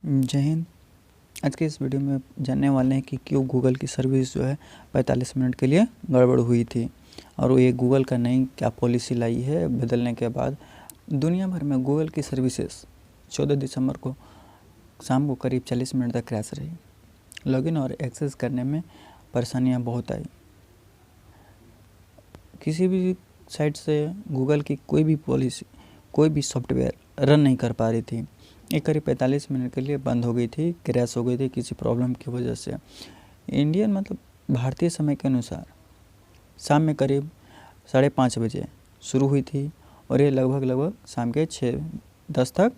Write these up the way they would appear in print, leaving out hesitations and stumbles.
जय हिंद। आज के इस वीडियो में जानने वाले हैं कि क्यों गूगल की सर्विस जो है 45 मिनट के लिए गड़बड़ हुई थी और वो ये गूगल का नई क्या पॉलिसी लाई है बदलने के बाद दुनिया भर में गूगल की सर्विसेज 14 दिसंबर को शाम को करीब 40 मिनट तक क्रैश रही। लॉगिन और एक्सेस करने में परेशानियां बहुत आई। किसी भी साइट से गूगल की कोई भी पॉलिसी कोई भी सॉफ्टवेयर रन नहीं कर पा रही थी। ये करीब 45 मिनट के लिए बंद हो गई थी, क्रैश हो गई थी किसी प्रॉब्लम की वजह से। इंडियन भारतीय समय के अनुसार शाम में करीब 5:30 बजे शुरू हुई थी और ये लगभग शाम के 6:10 तक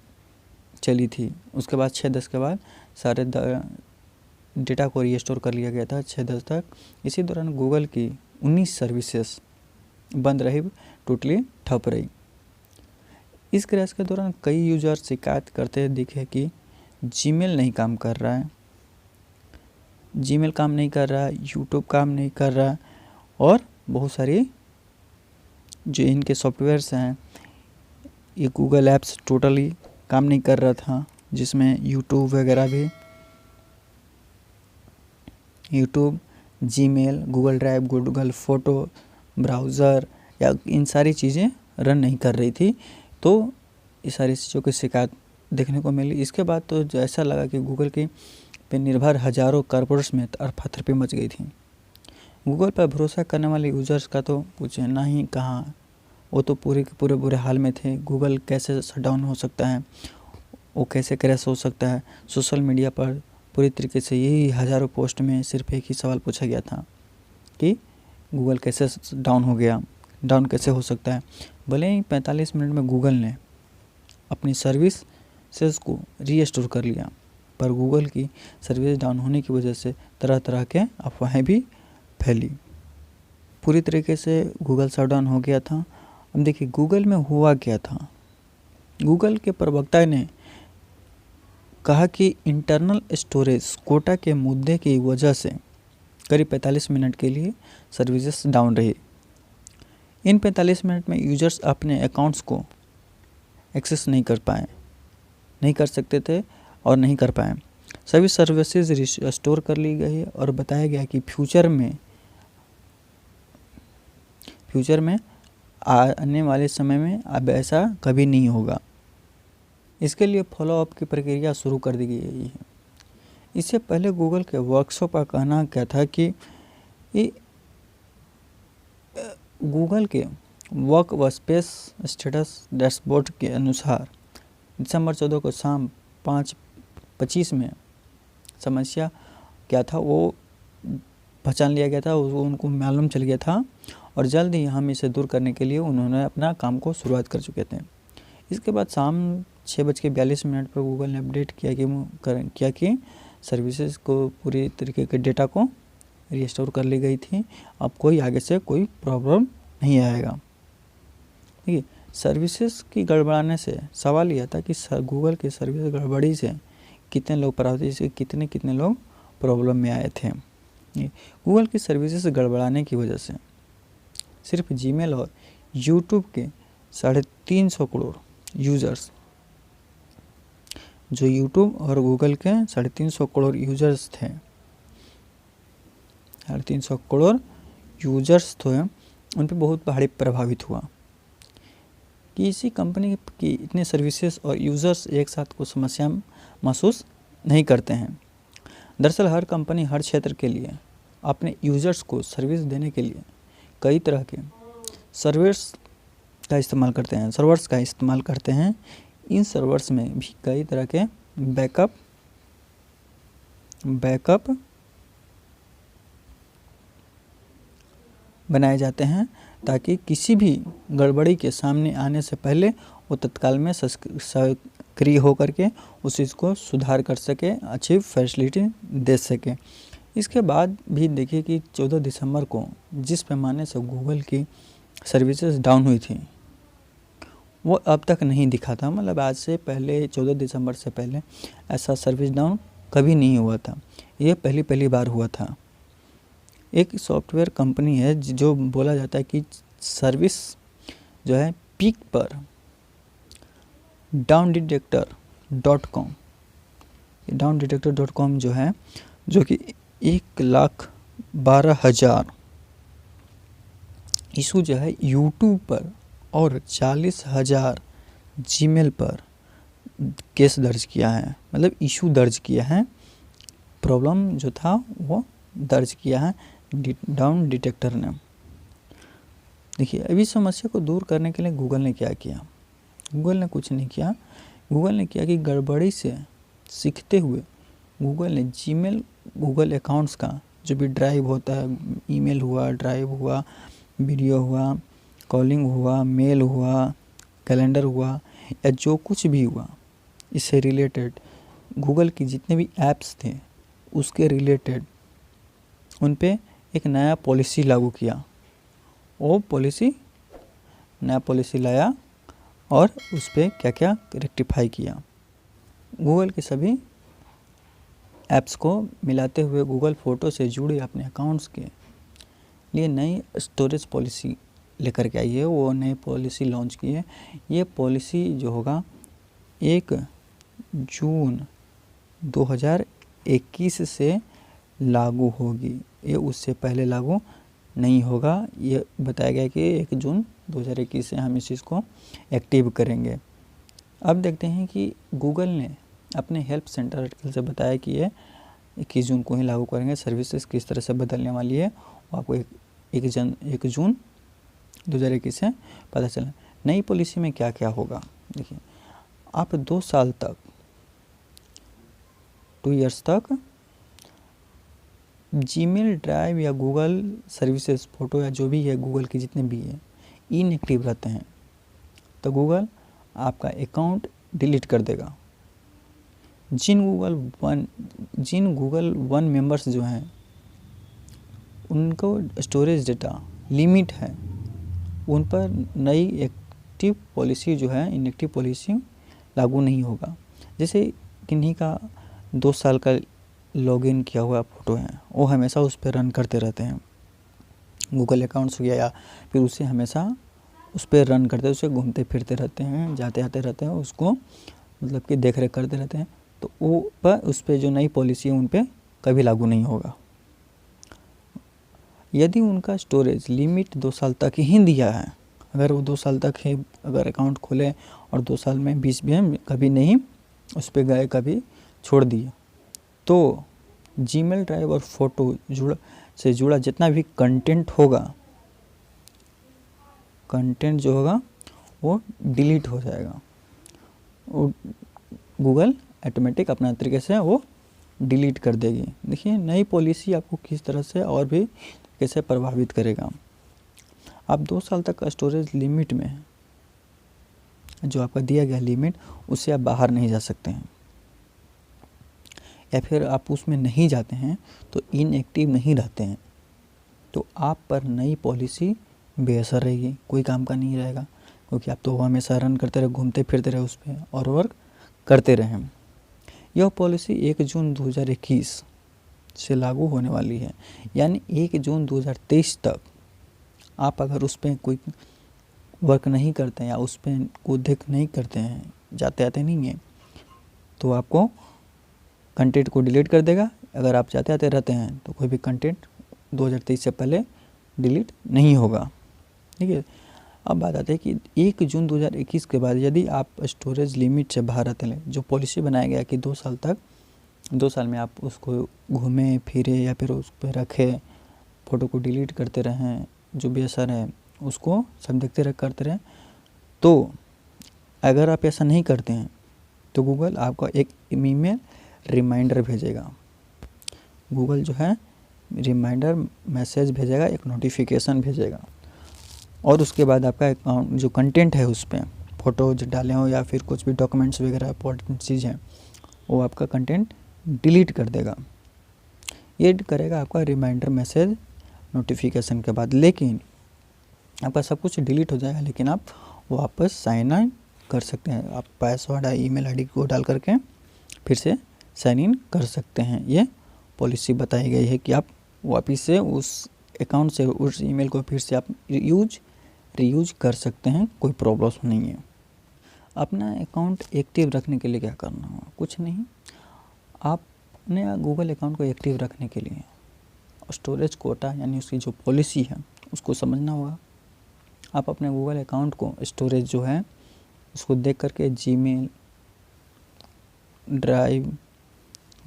चली थी। उसके बाद 6:10 के बाद सारे डेटा को रीस्टोर कर लिया गया था 6:10 तक। इसी दौरान गूगल की 19 सर्विसेज बंद रही, टोटली ठप रही। इस क्रैश के दौरान कई यूजर शिकायत करते दिखे कि जीमेल नहीं काम कर रहा है, यूट्यूब काम नहीं कर रहा है और बहुत सारी जो इनके सॉफ्टवेयर्स हैं, ये गूगल ऐप्स टोटली काम नहीं कर रहा था, जिसमें यूट्यूब वगैरह भी, YouTube, Gmail, Google drive, Google photo, browser या इन सारी चीज़ें रन नहीं कर रही थी। तो ये सारी चीज़ों की शिकायत देखने को मिली। इसके बाद तो ऐसा लगा कि गूगल की पे निर्भर हज़ारों कॉर्पोरेट्स में अफरा-तफरी मच गई थी। गूगल पर भरोसा करने वाले यूजर्स का तो पूछे ना ही कहाँ, वो तो पूरे के पूरे बुरे हाल में थे। गूगल कैसे शट डाउन हो सकता है, वो कैसे क्रैश हो सकता है। सोशल मीडिया पर पूरी तरीके से यही हज़ारों पोस्ट में सिर्फ एक ही सवाल पूछा गया था कि गूगल कैसे डाउन हो गया, डाउन कैसे हो सकता है। भले ही 45 मिनट में गूगल ने अपनी सर्विसेज को रीस्टोर कर लिया, पर गूगल की सर्विस डाउन होने की वजह से तरह तरह के अफवाहें भी फैली। पूरी तरीके से गूगल शट डाउन हो गया था। अब देखिए गूगल में हुआ क्या था। गूगल के प्रवक्ता ने कहा कि इंटरनल स्टोरेज कोटा के मुद्दे की वजह से करीब 45 मिनट के लिए सर्विसेज डाउन रही। इन 45 मिनट में यूजर्स अपने अकाउंट्स को एक्सेस नहीं कर सकते थे और नहीं कर पाए। सभी सर्विसेज रिस्टोर कर ली गई और बताया गया कि फ्यूचर में आने वाले समय में अब ऐसा कभी नहीं होगा। इसके लिए फॉलोअप की प्रक्रिया शुरू कर दी गई है। इससे पहले गूगल के वर्कशॉप का कहना क्या था कि गूगल के वर्क वर्कस्पेस स्टेटस डैशबोर्ड के अनुसार दिसंबर 14 को शाम 5:25 में समस्या क्या था वो पहचान लिया गया था, वो उनको मालूम चल गया था और जल्द ही हम इसे दूर करने के लिए उन्होंने अपना काम को शुरुआत कर चुके थे। इसके बाद शाम 6:42 पर गूगल ने अपडेट किया कि सर्विसेज को पूरी तरीके के डेटा को रिस्टोर कर ली गई थी। अब कोई आगे से कोई प्रॉब्लम नहीं आएगा। देखिए सर्विसेज की गड़बड़ाने से सवाल यह था कि गूगल की सर्विस गड़बड़ी से कितने लोग प्रभावित, से कितने लोग प्रॉब्लम में आए थे। गूगल की सर्विसेज गड़बड़ाने की वजह से सिर्फ जीमेल और यूट्यूब के 350 करोड़ यूजर्स, जो यूट्यूब और गूगल के 350 करोड़ यूजर्स थे, 350 करोड़ यूजर्स थे, उन पर बहुत भारी प्रभावित हुआ। कि इसी कंपनी की इतने सर्विसेज और यूज़र्स एक साथ को समस्या महसूस नहीं करते हैं। दरअसल हर कंपनी हर क्षेत्र के लिए अपने यूज़र्स को सर्विस देने के लिए कई तरह के सर्वर्स का इस्तेमाल करते हैं। इन सर्वर्स में भी कई तरह के बैकअप बनाए जाते हैं ताकि किसी भी गड़बड़ी के सामने आने से पहले वो तत्काल में सक्रिय होकर के उस चीज़ को सुधार कर सके, अच्छी फैसिलिटी दे सके। इसके बाद भी देखिए कि 14 दिसंबर को जिस पैमाने से गूगल की सर्विसेज डाउन हुई थी वो अब तक नहीं दिखा था। आज से पहले 14 दिसंबर से पहले ऐसा सर्विस डाउन कभी नहीं हुआ था, ये पहली बार हुआ था। एक सॉफ्टवेयर कंपनी है जो बोला जाता है कि सर्विस जो है पीक पर downDetector.com DownDetector.com जो है, जो कि 1,12,000 इशू जो है यूट्यूब पर और 40,000 जीमेल पर केस दर्ज किया है, मतलब इशू दर्ज किया है, प्रॉब्लम जो था वो दर्ज किया है डाउन डिटेक्टर ने। देखिए, अभी समस्या को दूर करने के लिए गूगल ने क्या किया? गूगल ने कुछ नहीं किया। गूगल ने किया कि गड़बड़ी से सीखते हुए गूगल ने जीमेल, गूगल अकाउंट्स का जो भी ड्राइव होता है, ईमेल हुआ, ड्राइव हुआ, वीडियो हुआ, कॉलिंग हुआ, मेल हुआ, कैलेंडर हुआ, या जो कुछ भी हुआ इससे रिलेटेड गूगल की जितने भी ऐप्स थे उसके रिलेटेड उन पे एक नया पॉलिसी लागू किया। वो नया पॉलिसी लाया और उस पर क्या क्या रेक्टिफाई किया। गूगल के सभी ऐप्स को मिलाते हुए गूगल फ़ोटो से जुड़े अपने अकाउंट्स के लिए नई स्टोरेज पॉलिसी लेकर के आई है। वो नई पॉलिसी लॉन्च की है। ये पॉलिसी जो होगा 1 जून 2021 से लागू होगी। ये उससे पहले लागू नहीं होगा। ये बताया गया कि 1 जून 2021 से हम इस चीज़ को एक्टिव करेंगे। अब देखते हैं कि गूगल ने अपने हेल्प सेंटर आर्टिकल से बताया कि ये 21 जून को ही लागू करेंगे। सर्विसेज किस तरह से बदलने वाली है वो आपको 1 जून 2021 से पता चला। नई पॉलिसी में क्या क्या होगा? देखिए, आप 2 साल तक, 2 ईयर्स तक जीमेल, ड्राइव या गूगल सर्विसेज, फ़ोटो या जो भी है गूगल की जितने भी है इनएक्टिव रहते हैं तो गूगल आपका अकाउंट डिलीट कर देगा। जिन गूगल वन मेंबर्स जो हैं उनको स्टोरेज डेटा लिमिट है, उन पर नई एक्टिव पॉलिसी जो है, इनएक्टिव पॉलिसी लागू नहीं होगा। जैसे किन्हीं का 2 साल का लॉगिन किया हुआ फ़ोटो है, वो हमेशा उस पर रन करते रहते हैं, गूगल अकाउंट्स हो गया, या फिर उसे हमेशा उस पर रन करते, उसे घूमते फिरते रहते हैं, जाते आते रहते हैं, उसको मतलब कि देख रेख करते रहते हैं, तो वो पर उस पर जो नई पॉलिसी है उन पर कभी लागू नहीं होगा। यदि उनका स्टोरेज लिमिट 2 साल तक ही दिया है, अगर वो 2 साल तक ही अगर अकाउंट खोले और 2 साल में 20 भी हम कभी नहीं उस पर गए, कभी छोड़ दिए, तो जीमेल, ड्राइव और फ़ोटो से जुड़ा जितना भी कंटेंट होगा, कंटेंट जो होगा वो डिलीट हो जाएगा। वो गूगल ऑटोमेटिक अपना तरीके से वो डिलीट कर देगी। देखिए, नई पॉलिसी आपको किस तरह से और भी कैसे प्रभावित करेगा। आप 2 साल तक का स्टोरेज लिमिट में, जो आपका दिया गया लिमिट, उससे आप बाहर नहीं जा सकते हैं, या फिर आप उसमें नहीं जाते हैं तो इनएक्टिव नहीं रहते हैं, तो आप पर नई पॉलिसी बेअसर रहेगी, कोई काम का नहीं रहेगा, क्योंकि आप तो हमेशा रन करते रहे, घूमते फिरते रहे उस पर और वर्क करते रहें। यह पॉलिसी 1 जून 2021 से लागू होने वाली है, यानी 1 जून 2023 तक आप अगर उस पर कोई वर्क नहीं करते हैं या उस पर को देख नहीं करते हैं, जाते आते नहीं हैं, तो आपको कंटेंट को डिलीट कर देगा। अगर आप जाते आते रहते हैं तो कोई भी कंटेंट 2023 से पहले डिलीट नहीं होगा। ठीक है। अब बात आती है कि 1 जून 2021 के बाद यदि आप स्टोरेज लिमिट से बाहर आते हैं, जो पॉलिसी बनाया गया कि 2 साल तक, 2 साल में आप उसको घूमें फिरे या फिर उस पर रखें, फ़ोटो को डिलीट करते रहें, जो भी असर है उसको सब देखते रह करते रहें, तो अगर आप ऐसा नहीं करते हैं तो गूगल आपको एक ईमेल रिमाइंडर भेजेगा। गूगल जो है रिमाइंडर मैसेज भेजेगा, एक नोटिफिकेशन भेजेगा, और उसके बाद आपका अकाउंट जो कंटेंट है उस पर फ़ोटो जो डाले हो या फिर कुछ भी डॉक्यूमेंट्स वगैरह इंपॉर्टेंट चीज़ है, वो आपका कंटेंट डिलीट कर देगा। ये करेगा आपका रिमाइंडर मैसेज नोटिफिकेशन के बाद, लेकिन आपका सब कुछ डिलीट हो जाएगा, लेकिन आप वापस साइन इन कर सकते हैं। आप पासवर्ड ईमेल आईडी को डाल करके फिर से साइन इन कर सकते हैं। ये पॉलिसी बताई गई है कि आप वापस से उस अकाउंट से उस ईमेल को फिर से आप रीयूज कर सकते हैं, कोई प्रॉब्लम नहीं है। अपना अकाउंट एक्टिव रखने के लिए क्या करना होगा? कुछ नहीं, आपने गूगल अकाउंट को एक्टिव रखने के लिए स्टोरेज कोटा यानी उसकी जो पॉलिसी है उसको समझना होगा। आप अपने गूगल अकाउंट को स्टोरेज जो है उसको देख करके Gmail, drive,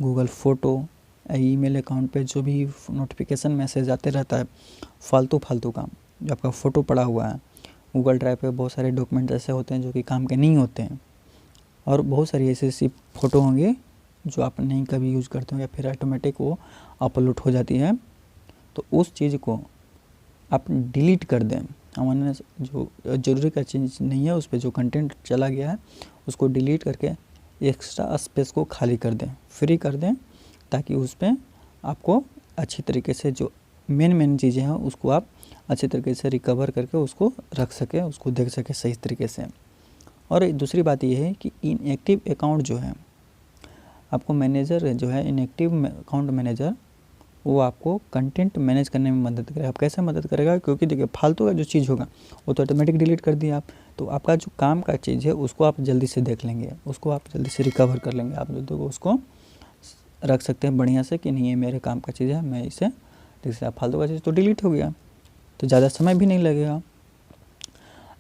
Google photo, email account पे जो भी नोटिफिकेशन मैसेज आते रहता है फालतू काम जो आपका फ़ोटो पड़ा हुआ है, गूगल ड्राइव पे बहुत सारे डॉक्यूमेंट ऐसे होते हैं जो कि काम के नहीं होते हैं और बहुत सारी ऐसी फ़ोटो होंगे जो आप नहीं कभी यूज़ करते हो या फिर ऑटोमेटिक वो अपलोड हो जाती है। तो उस चीज़ को आप डिलीट कर दें। हमारे जो ज़रूरी का चीज़ नहीं है उस पर जो कंटेंट चला गया है उसको डिलीट करके एक्स्ट्रा स्पेस को खाली कर दें, फ्री कर दें, ताकि उस पर आपको अच्छी तरीके से जो मेन चीज़ें हैं उसको आप अच्छी तरीके से रिकवर करके उसको रख सकें, उसको देख सकें सही तरीके से। और दूसरी बात ये है कि इनएक्टिव अकाउंट जो है आपको मैनेजर जो है इनएक्टिव अकाउंट मैनेजर वो आपको कंटेंट मैनेज करने में मदद करेगा। आप कैसे मदद करेगा? क्योंकि देखिए फालतू का जो चीज़ होगा वो तो ऑटोमेटिक डिलीट कर दिया आप, तो आपका जो काम का चीज़ है उसको आप जल्दी से देख लेंगे, उसको आप जल्दी से रिकवर कर लेंगे। आप जो उसको रख सकते हैं बढ़िया से कि नहीं ये मेरे काम का चीज़ है, मैं इसे जैसे फालतू का चीज़ तो डिलीट हो गया, तो ज़्यादा समय भी नहीं लगेगा।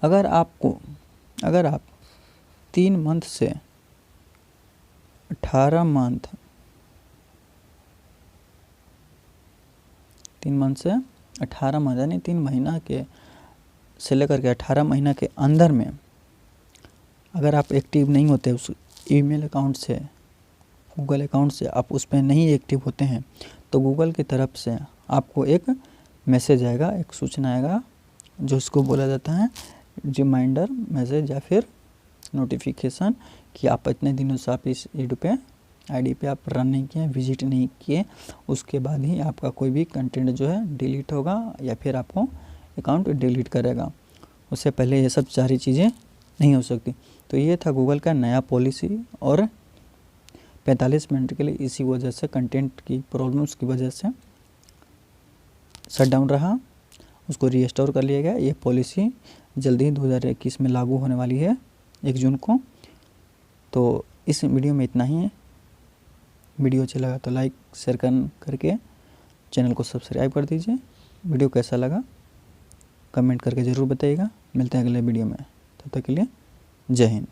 अगर आप 3 मंथ से 18 मंथ 3 मंथ से 18 मंथ यानी 3 महीना के से लेकर के 18 महीना के अंदर में अगर आप एक्टिव नहीं होते उस ईमेल अकाउंट से, गूगल अकाउंट से आप उस पर नहीं एक्टिव होते हैं, तो गूगल की तरफ से आपको एक मैसेज आएगा, एक सूचना आएगा जो इसको बोला जाता है रिमाइंडर मैसेज या फिर नोटिफिकेशन कि आप इतने दिनों से आप इस आईडी पे आप रन नहीं किए, विजिट नहीं किए, उसके बाद ही आपका कोई भी कंटेंट जो है डिलीट होगा या फिर आपको अकाउंट डिलीट करेगा। उससे पहले ये सब सारी चीज़ें नहीं हो सकती। तो ये था गूगल का नया पॉलिसी और 45 मिनट के लिए इसी वजह से कंटेंट की प्रॉब्लम्स की वजह से शट डाउन रहा, उसको रीस्टोर कर लिया गया। ये पॉलिसी जल्दी ही 2021 में लागू होने वाली है 1 जून को। तो इस वीडियो में इतना ही है। वीडियो अच्छा लगा तो लाइक शेयर करके चैनल को सब्सक्राइब कर दीजिए। वीडियो कैसा लगा कमेंट करके ज़रूर बताइएगा। मिलते हैं अगले वीडियो में, तब तक के लिए जय हिंद।